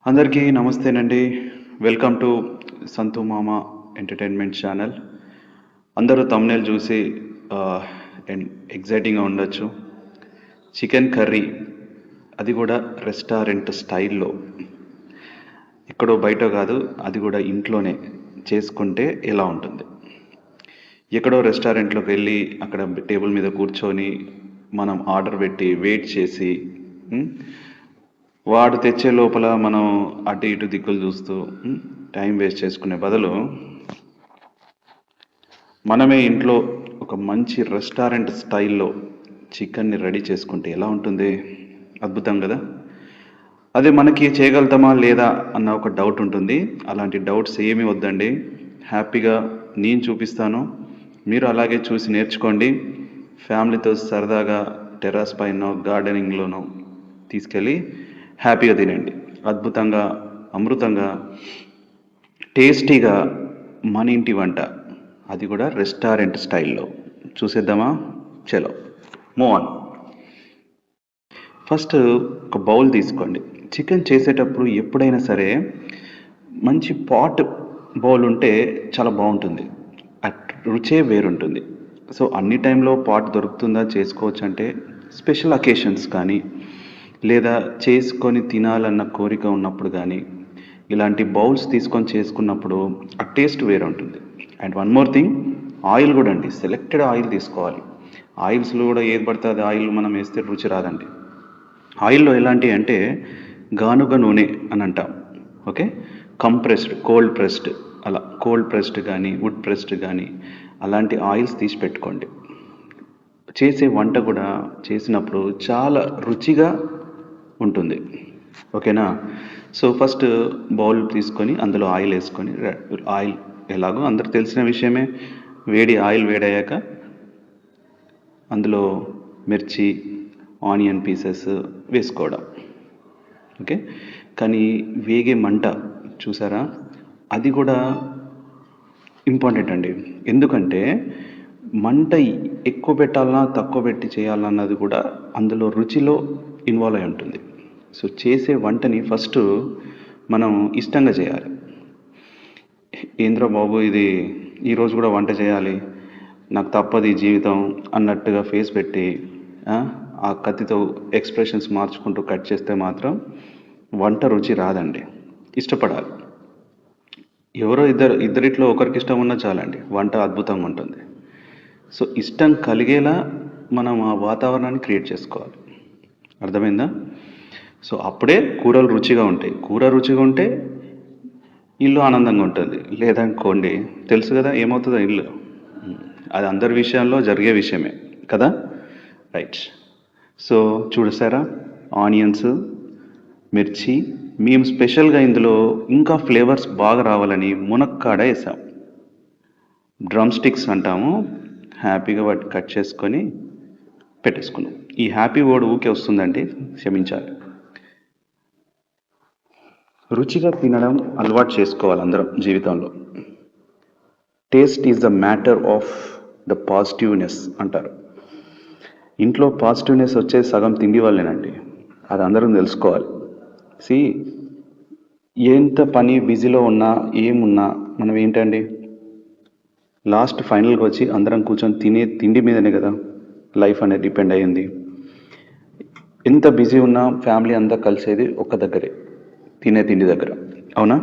అందరికీ నమస్తేనండి. Welcome to సంతు మామ entertainment channel. అందరూ థంబ్‌నెయిల్ చూసి ఆహ్, ఎన్ ఎక్సైటింగ్‌గా ఉండొచ్చు. చికెన్ కర్రీ, అది కూడా రెస్టారెంట్ స్టైల్‌లో, ఎక్కడో బయటో కాదు, అది కూడా ఇంట్లోనే చేసుకుంటే ఎలా ఉంటుంది? ఎక్కడో రెస్టారెంట్‌లోకి వెళ్ళి అక్కడ టేబుల్ మీద కూర్చొని మనం ఆర్డర్ పెట్టి వెయిట్ చేసి హ్మ్, వాడు తెచ్చే లోపల మనం అటు ఇటు దిక్కులు చూస్తూ టైం వేస్ట్ చేసుకునే బదులు మనమే ఇంట్లో ఒక మంచి రెస్టారెంట్ స్టైల్లో చికెన్ని రెడీ చేసుకుంటే ఎలా ఉంటుంది? అద్భుతం కదా! అది మనకి చేయగలుగుతామా లేదా అన్న ఒక డౌట్ ఉంటుంది. అలాంటి డౌట్స్ ఏమీ వద్దండి. హ్యాపీగా నేను చూపిస్తాను. మీరు అలాగే చూసి నేర్చుకోండి. ఫ్యామిలీతో సరదాగా టెర్రస్ పైనో గార్డెనింగ్లోనో తీసుకెళ్ళి హ్యాపీగా తినండి. అద్భుతంగా, అమృతంగా, టేస్టీగా మన ఇంటి వంట, అది కూడా రెస్టారెంట్ స్టైల్లో చూసేద్దామా? చలో మూవ్ ఆన్. ఫస్ట్ ఒక బౌల్ తీసుకోండి. చికెన్ చేసేటప్పుడు ఎప్పుడైనా సరే మంచి పాట్ బౌల్ ఉంటే చాలా బాగుంటుంది. రుచే వేరుంటుంది. సో అన్ని టైంలో పాట్ దొరుకుతుందా, చేసుకోవచ్చు అంటే స్పెషల్ అకేషన్స్ కానీ, లేదా చేసుకొని తినాలన్న కోరిక ఉన్నప్పుడు కానీ, ఇలాంటి బౌల్స్ తీసుకొని చేసుకున్నప్పుడు ఆ టేస్ట్ వేరే ఉంటుంది. And one more thing, oil కూడా అండి, సెలెక్టెడ్ ఆయిల్ తీసుకోవాలి. ఆయిల్స్లో కూడా ఏది పడితే అది ఆయిల్ మనం వేస్తే రుచి రాదండి. ఆయిల్లో ఎలాంటివి అంటే గానుగ నూనె అని అంటాం. ఓకే, కంప్రెస్డ్, కోల్డ్ ప్రెస్డ్, అలా కోల్డ్ ప్రెస్డ్ కానీ వుడ్ ప్రెస్డ్ కానీ అలాంటి ఆయిల్స్ తీసి పెట్టుకోండి. చేసే వంట కూడా చేసినప్పుడు చాలా రుచిగా ఉంటుంది. ఓకేనా? సో ఫస్ట్ బౌల్ తీసుకొని అందులో ఆయిల్ వేసుకొని, ఆయిల్ ఎలాగో అందరికి తెలిసిన విషయమే, ఆయిల్ వేడయ్యాక అందులో మిర్చి, ఆనియన్ పీసెస్ వేసుకోవడం. ఓకే, కానీ వేగే మంట చూసారా, అది కూడా ఇంపార్టెంట్ అండి. ఎందుకంటే మంట ఎక్కువ పెట్టాలన్నా తక్కువ పెట్టి చేయాలన్నది కూడా అందులో రుచిలో ఇన్వాల్వ్ అయి ఉంటుంది. సో చేసే వంటని ఫస్ట్ మనం ఇష్టంగా చేయాలి. ఏంద్రా బాబు ఇది, ఈరోజు కూడా వంట చేయాలి, నాకు తప్పది జీవితం అన్నట్టుగా ఫేస్ పెట్టి ఆ కత్తితో ఎక్స్ప్రెషన్స్ మార్చుకుంటూ కట్ చేస్తే మాత్రం వంట రుచి రాదండి. ఇష్టపడాలి. ఎవరో ఇద్దరిట్లో ఒకరికి ఇష్టం ఉన్నా చాలండి, వంట అద్భుతంగా ఉంటుంది. సో ఇష్టం కలిగేలా మనం ఆ వాతావరణాన్ని క్రియేట్ చేసుకోవాలి. అర్థమైందా? సో అప్పుడే కూరలు రుచిగా ఉంటాయి. కూర రుచిగా ఉంటే ఇల్లు ఆనందంగా ఉంటుంది. లేదనుకోండి, తెలుసు కదా ఏమవుతుందో ఇల్లు. అది అందరి విషయాల్లో జరిగే విషయమే కదా. రైట్. సో చూసారా, ఆనియన్స్, మిర్చి, మేము స్పెషల్గా ఇందులో ఇంకా ఫ్లేవర్స్ బాగా రావాలని మునక్కాడ వేసాం. డ్రమ్ స్టిక్స్ అంటాము. హ్యాపీగా వాటి కట్ చేసుకొని పెట్టేసుకున్నాం. ఈ హ్యాపీ వర్డ్ ఊకే వస్తుందండి, క్షమించాలి. రుచిగా తినడం అలవాటు చేసుకోవాలి అందరం జీవితంలో. Taste is the matter of the positiveness అంటారు. ఇంట్లో పాజిటివ్నెస్ వచ్చే సగం తిండి వల్లేనండి. అది అందరం తెలుసుకోవాలి. సి, ఎంత పని బిజీలో ఉన్నా ఏమున్నా మనం ఏంటండి, లాస్ట్ ఫైనల్గా వచ్చి అందరం కూర్చొని తినే తిండి మీదనే కదా లైఫ్ అనేది డిపెండ్ అయ్యింది. ఎంత బిజీ ఉన్నా ఫ్యామిలీ అంతా కలిసేది ఒక్క దగ్గరే, తినే తిండి దగ్గర. అవునా?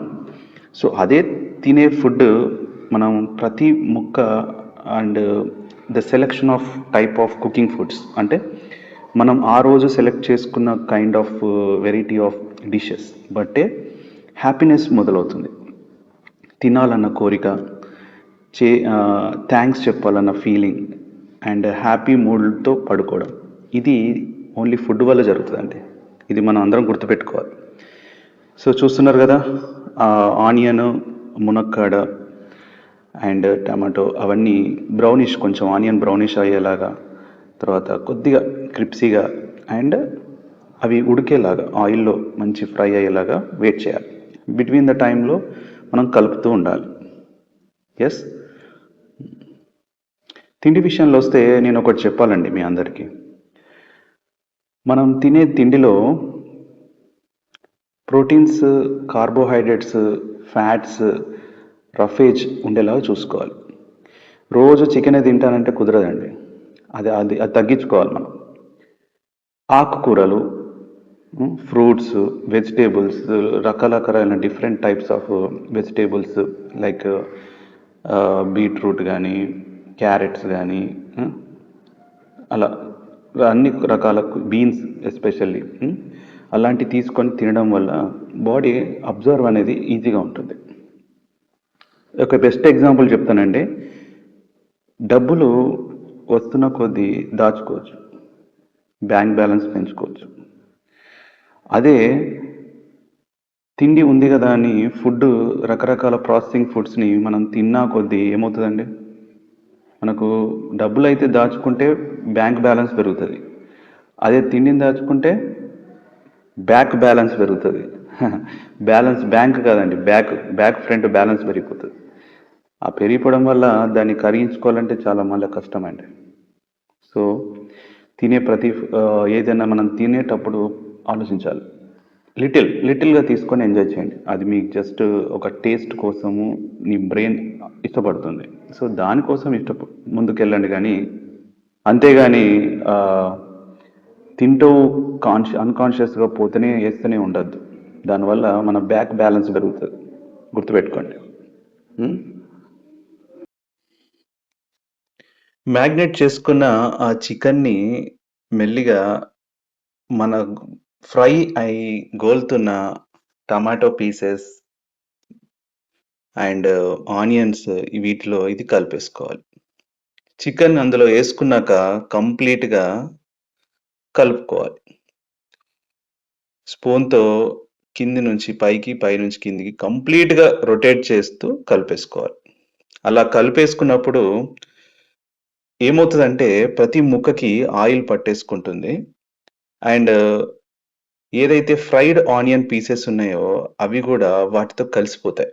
సో అదే తినే ఫుడ్ మనం ప్రతి ముక్క, and the selection of type of cooking foods అంటే మనం ఆ రోజు సెలెక్ట్ చేసుకున్న kind of variety of dishes బట్టే హ్యాపీనెస్ మొదలవుతుంది. తినాలన్న కోరిక, థ్యాంక్స్ చెప్పాలన్న ఫీలింగ్, అండ్ హ్యాపీ మూడ్తో పడుకోవడం, ఇది ఓన్లీ ఫుడ్ వల్ల జరుగుతుందండి. ఇది మనం అందరం గుర్తుపెట్టుకోవాలి. సో చూస్తున్నారు కదా, ఆనియన్, మునక్కాడ అండ్ టమాటో అవన్నీ బ్రౌనిష్, కొంచెం ఆనియన్ బ్రౌనిష్ అయ్యేలాగా, తర్వాత కొద్దిగా క్రిప్సీగా, అండ్ అవి ఉడికేలాగా ఆయిల్లో మంచి ఫ్రై అయ్యేలాగా వెయిట్ చేయాలి. బిట్వీన్ ద టైంలో మనం కలుపుతూ ఉండాలి. ఎస్. తిండి విషయంలో వస్తే నేను ఒకటి చెప్పాలండి మీ అందరికీ. మనం తినే తిండిలో ప్రోటీన్స్, కార్బోహైడ్రేట్స్, ఫ్యాట్స్, రఫేజ్ ఉండేలాగా చూసుకోవాలి. రోజు చికెనే తింటానంటే కుదరదండి. అది తగ్గించుకోవాలి మనం. ఆకుకూరలు, ఫ్రూట్స్, వెజిటేబుల్స్, రకరకాలైన different types of vegetables like beetroot కానీ, క్యారెట్స్ కానీ, అలా అన్ని రకాల బీన్స్ ఎస్పెషల్లీ అలాంటివి తీసుకొని తినడం వల్ల బాడీ అబ్జర్వ్ అనేది ఈజీగా ఉంటుంది. ఒక బెస్ట్ ఎగ్జాంపుల్ చెప్తానండి. డబ్బులు వస్తున్న కొద్దీ దాచుకోవచ్చు, బ్యాంక్ బ్యాలెన్స్ పెంచుకోవచ్చు. అదే తిండి ఉంది కదా అని ఫుడ్, రకరకాల ప్రాసెసింగ్ ఫుడ్స్ని మనం తిన్నా కొద్దీ ఏమవుతుందండి, మనకు డబ్బులు అయితే దాచుకుంటే బ్యాంక్ బ్యాలెన్స్ పెరుగుతుంది. అదే తిండిని దాచుకుంటే బ్యాక్ బ్యాలెన్స్ పెరుగుతుంది. బ్యాలెన్స్ బ్యాంక్ కాదండి, బ్యాక్ ఫ్రంట్ బ్యాలెన్స్ పెరిగిపోతుంది. ఆ పెరిగిపోవడం వల్ల దాన్ని కరిగించుకోవాలంటే చాలా మళ్ళీ కష్టమండి. సో తినే ఏదైనా మనం తినేటప్పుడు ఆలోచించాలి. లిటిల్గా తీసుకొని ఎంజాయ్ చేయండి. అది మీకు జస్ట్ ఒక టేస్ట్ కోసము మీ బ్రెయిన్ ఇష్టపడుతుంది. సో దానికోసం ముందుకెళ్ళండి, కానీ అంతేగాని తింటూ అన్కాన్షియస్గా వేస్తూనే ఉండద్దు. దానివల్ల మన బ్యాక్ బ్యాలెన్స్ పెరుగుతుంది, గుర్తుపెట్టుకోండి. మ్యాగ్నేట్ చేసుకున్న ఆ చికెన్ని మెల్లిగా మన ఫ్రై అయి గోలుతున్న టమాటో పీసెస్ అండ్ ఆనియన్స్ వీటిలో ఇది కలిపేసుకోవాలి. చికెన్ అందులో వేసుకున్నాక కంప్లీట్గా కలుపుకోవాలి. స్పూన్తో కింది నుంచి పైకి, పైనుంచి కిందికి కంప్లీట్గా రొటేట్ చేస్తూ కలిపేసుకోవాలి. అలా కలిపేసుకున్నప్పుడు ఏమవుతుందంటే ప్రతి ముక్కకి ఆయిల్ పట్టేసుకుంటుంది. అండ్ ఏదైతే ఫ్రైడ్ ఆనియన్ పీసెస్ ఉన్నాయో అవి కూడా వాటితో కలిసిపోతాయి.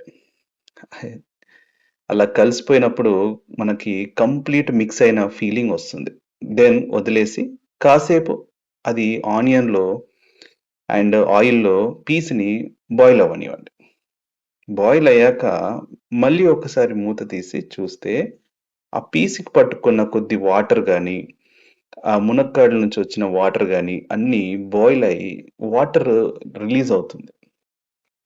అలా కలిసిపోయినప్పుడు మనకి కంప్లీట్ మిక్స్ అయిన ఫీలింగ్ వస్తుంది. దెన్ వదిలేసి కాసేపు అది ఆనియన్లో అండ్ ఆయిల్లో పీస్ని బాయిల్ అవ్వనివ్వండి. బాయిల్ అయ్యాక మళ్ళీ ఒకసారి మూత తీసి చూస్తే ఆ పీస్కి పట్టుకున్న కొద్ది వాటర్ కానీ, ఆ మునక్కాడల నుంచి వచ్చిన వాటర్ కానీ అన్నీ బాయిల్ అయ్యి వాటర్ రిలీజ్ అవుతుంది.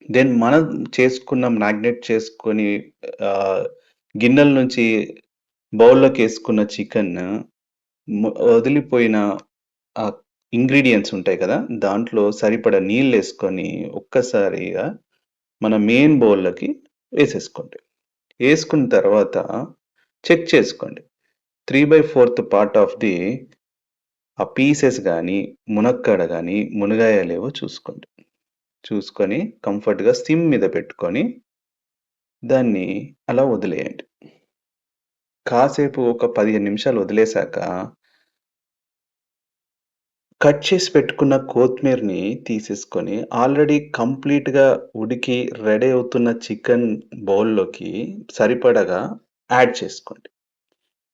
దెన్ మనం మ్యాగ్నేట్ చేసుకొని గిన్నెల నుంచి బౌల్లోకి వేసుకున్న చికెన్ వదిలిపోయిన ఆ ఇంగ్రీడియంట్స్ ఉంటాయి కదా, దాంట్లో సరిపడా నీళ్ళు వేసుకొని ఒక్కసారిగా మన మెయిన్ బౌల్లోకి వేసేసుకోండి. వేసుకున్న తర్వాత చెక్ చేసుకోండి. 3/4 పార్ట్ ఆఫ్ ది ఆ పీసెస్ కానీ, మునక్కాడ కానీ మునగాయలేవో చూసుకోండి. చూసుకొని కంఫర్ట్గా సిమ్ మీద పెట్టుకొని దాన్ని అలా వదిలేయండి. కాసేపు ఒక 15 నిమిషాలు వదిలేశాక కట్ చేసి పెట్టుకున్న కొత్తిమీరని తీసేసుకొని ఆల్రెడీ కంప్లీట్గా ఉడికి రెడీ అవుతున్న చికెన్ బౌల్లోకి సరిపడగా యాడ్ చేసుకోండి.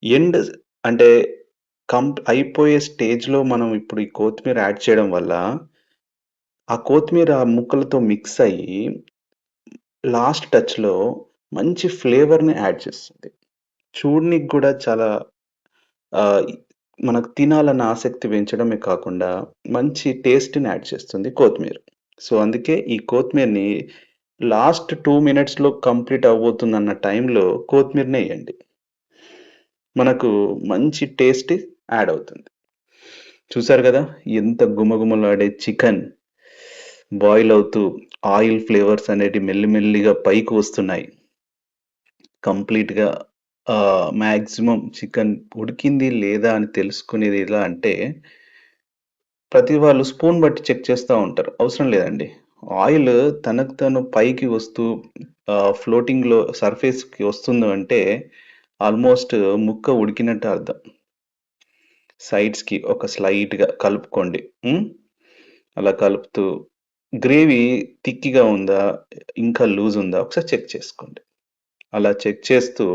ఎండ్ అంటే అయిపోయే స్టేజ్లో మనం ఇప్పుడు ఈ కొత్తిమీర యాడ్ చేయడం వల్ల ఆ కొత్తిమీర ఆ ముక్కలతో మిక్స్ అయ్యి లాస్ట్ టచ్లో మంచి ఫ్లేవర్ని యాడ్ చేస్తుంది. చూడనికి కూడా చాలా మనకు తినాలన్న ఆసక్తి పెంచడమే కాకుండా మంచి టేస్ట్ని యాడ్ చేస్తుంది కొత్తిమీర. సో అందుకే ఈ కొత్తిమీరని లాస్ట్ 2 మినిట్స్లో కంప్లీట్ అవబోతుందన్న టైంలో కొత్తిమీరనే వేయండి. మనకు మంచి టేస్ట్ యాడ్ అవుతుంది. చూసారు కదా ఎంత గుమగుమలాడే చికెన్ బాయిల్ అవుతూ ఆయిల్ ఫ్లేవర్స్ అనేవి మెల్లిమెల్లిగా పైకి వస్తున్నాయి. కంప్లీట్గా మ్యాక్సిమం చికెన్ ఉడికింది లేదా అని తెలుసుకునేది ఎలా అంటే ప్రతి వాళ్ళు స్పూన్ బట్టి చెక్ చేస్తూ ఉంటారు. అవసరం లేదండి. ఆయిల్ తనకు తను పైకి వస్తూ ఫ్లోటింగ్లో సర్ఫేస్కి వస్తుంది అంటే ఆల్మోస్ట్ ముక్క ఉడికినట్టు అర్థం. సైడ్స్కి ఒక స్లైట్గా కలుపుకోండి. అలా కలుపుతూ గ్రేవీ థిక్గా ఉందా, ఇంకా లూజ్ ఉందా ఒకసారి చెక్ చేసుకోండి. అలా చెక్ చేస్తూ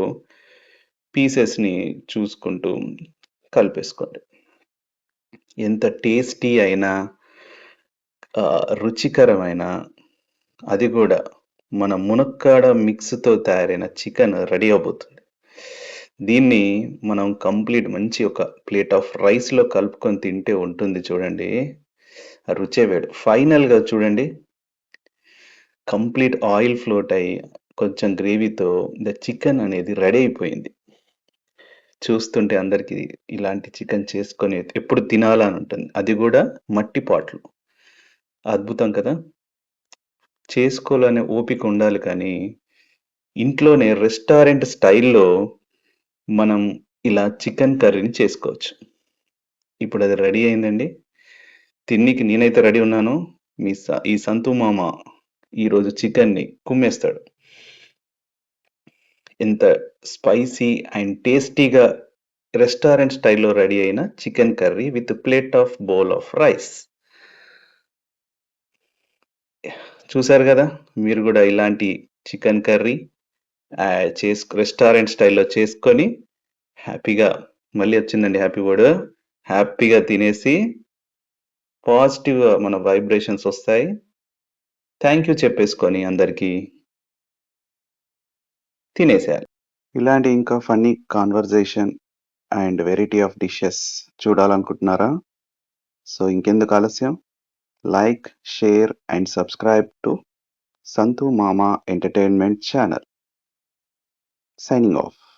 పీసెస్ని చూసుకుంటూ కలిపేసుకోండి. ఎంత టేస్టీ అయినా రుచికరమైన అది కూడా మన మునక్కాడ మిక్స్‌తో తయారైన చికెన్ రెడీ అవ్వబోతుంది. దీన్ని మనం కంప్లీట్ మంచి ఒక ప్లేట్ ఆఫ్ రైస్‌లో కలుపుకొని తింటే ఉంటుంది చూడండి. ఆ రుచే వేరు. ఫైనల్‌గా చూడండి కంప్లీట్ ఆయిల్ ఫ్లోట్ అయ్యి కొంచెం గ్రేవీతో చికెన్ అనేది రెడీ అయిపోయింది. చూస్తుంటే అందరికి ఇలాంటి చికెన్ చేసుకొని ఎప్పుడు తినాలని ఉంటుంది. అది కూడా మట్టి పాట్లు. అద్భుతం కదా! చేసుకోవాలనే ఓపిక ఉండాలి కానీ, ఇంట్లోనే రెస్టారెంట్ స్టైల్‌లో మనం ఇలా చికెన్ కర్రీని చేసుకోవచ్చు. ఇప్పుడు అది రెడీ అయిందండి. తిన్నికి నేనైతే రెడీ ఉన్నాను. ఈ సంతు మామ ఈరోజు చికెన్‌ని కుమ్మేస్తాడు. ఎంత స్పైసీ అండ్ టేస్టీగా రెస్టారెంట్ స్టైల్‌లో రెడీ అయిన chicken curry with plate of bowl of rice. చూసారు గదా! మీరు గూడా ఇలాంటి చికెన్ కర్రీ రెస్టారెంట్ స్టైల్‌లో చేసుకొని హ్యాపీగా మళ్ళీ వచ్చిందండి హ్యాపీ వర్డ్. హ్యాపీగా తినేసి పాజిటివ్‌గా మన వైబ్రేషన్స్ ఒస్తాయి. థాంక్ యూ చెప్పేసుకొని అందరికీ తినేసేయాలి. ఇలాంటి ఇంకా funny conversation and variety of dishes చూడాలనుకుంటున్నారా? సో ఇంకెందుకు ఆలస్యం? Like, share and subscribe to Santu Mama Entertainment Channel. Signing off.